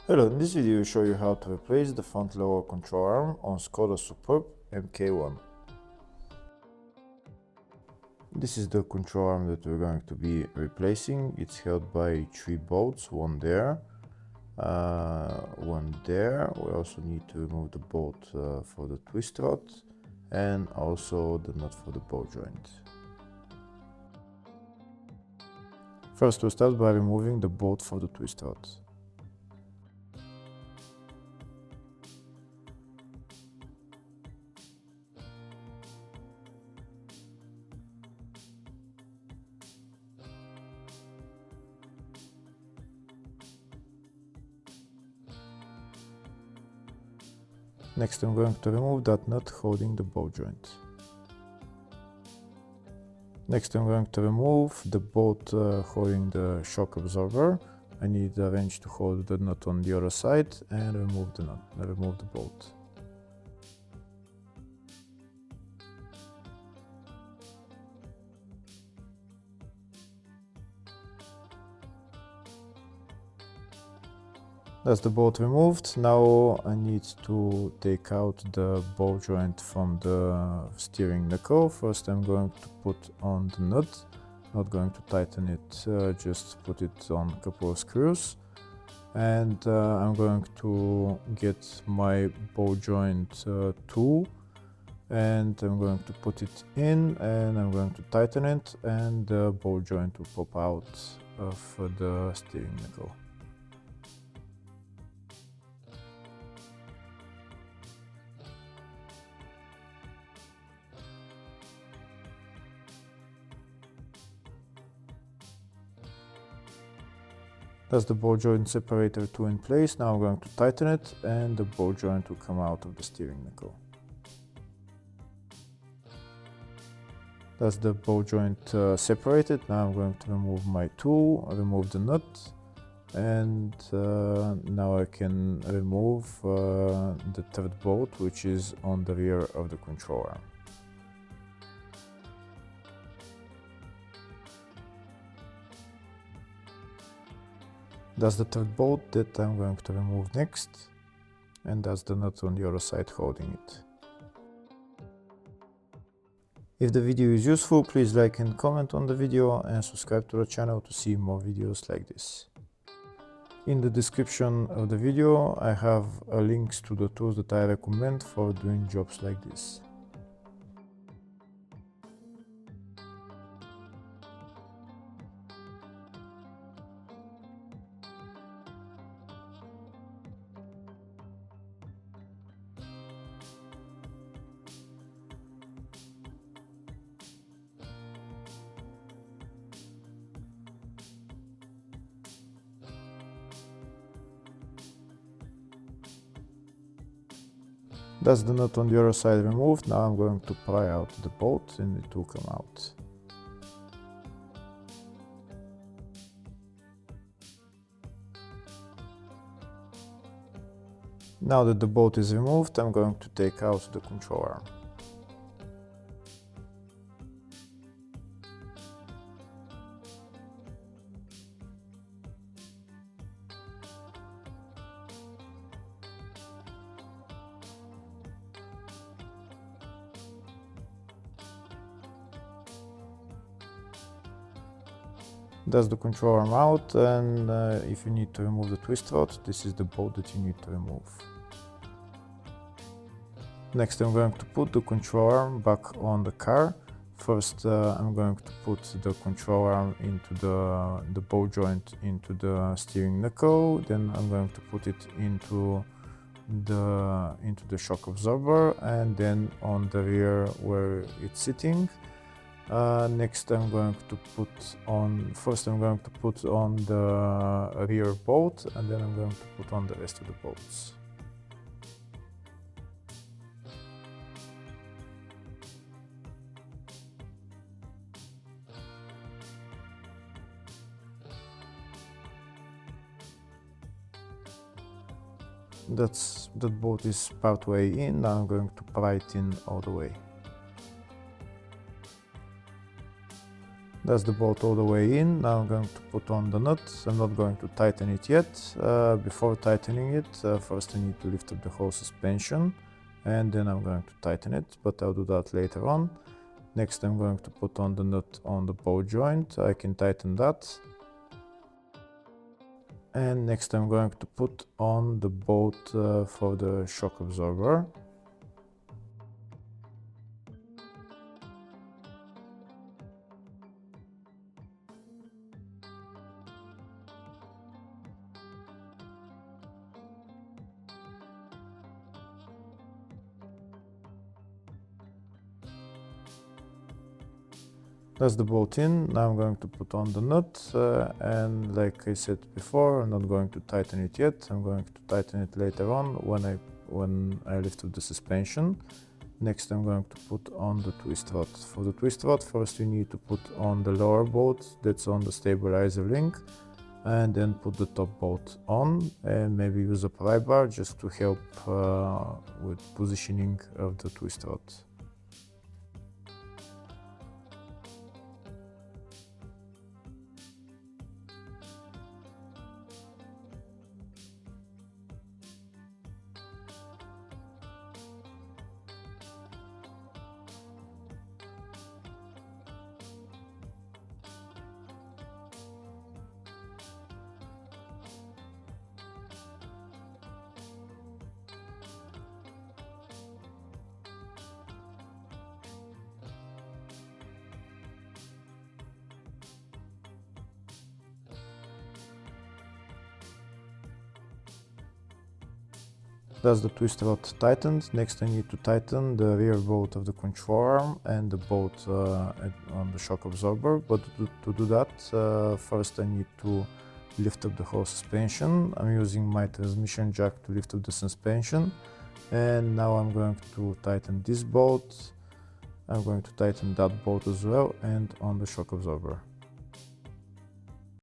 Hello, in this video I will show you how to replace the front lower control arm on Skoda Superb MK1. This is the control arm that we're going to be replacing. It's held by 3 bolts, one there, one there. We also need to remove the bolt for the twist rod and also the nut for the ball joint. First we'll start by removing the bolt for the twist rod. Next I'm going to remove that nut holding the ball joint. Next I'm going to remove the bolt holding the shock absorber. I need a wrench to hold the nut on the other side and remove the bolt. That's the bolt removed. Now I need to take out the ball joint from the steering knuckle. First I'm going to put on the nut, not going to tighten it, just put it on a couple of screws. And I'm going to get my ball joint tool and I'm going to put it in and I'm going to tighten it and the ball joint will pop out of the steering knuckle. That's the ball joint separator tool in place. Now I'm going to tighten it and the ball joint will come out of the steering knuckle. That's the ball joint separated. Now I'm going to remove my tool, remove the nut, and now I can remove the third bolt, which is on the rear of the control arm. That's the third bolt that I'm going to remove next, and that's the nut on the other side holding it. If the video is useful, please like and comment on the video and subscribe to the channel to see more videos like this. In the description of the video I have links to the tools that I recommend for doing jobs like this. That's the nut on the other side removed. Now I'm going to pry out the bolt and it will come out. Now that the bolt is removed, I'm going to take out the control arm. That's the control arm out, and if you need to remove the twist rod, this is the bolt that you need to remove. Next I'm going to put the control arm back on the car. First I'm going to put the control arm into the ball joint into the steering knuckle, then I'm going to put it into the shock absorber and then on the rear where it's sitting. Next I'm going to put on the rear bolt and then I'm going to put on the rest of the bolts. That bolt is part way in. Now I'm going to pry it in all the way. That's the bolt all the way in. Now I'm going to put on the nut. I'm not going to tighten it yet. Before tightening it, first I need to lift up the whole suspension, and then I'm going to tighten it, but I'll do that later on. Next I'm going to put on the nut on the bolt joint. I can tighten that. And next I'm going to put on the bolt for the shock absorber. That's the bolt in. Now I'm going to put on the nut, and like I said before, I'm not going to tighten it yet. I'm going to tighten it later on when I lift up the suspension. Next I'm going to put on the twist rod. For the twist rod, first you need to put on the lower bolt that's on the stabilizer link, and then put the top bolt on, and maybe use a pry bar just to help with positioning of the twist rod. That's the twist rod tightened. Next I need to tighten the rear bolt of the control arm and the bolt on the shock absorber. But to do that, first I need to lift up the whole suspension. I'm using my transmission jack to lift up the suspension. And now I'm going to tighten this bolt. I'm going to tighten that bolt as well, and on the shock absorber.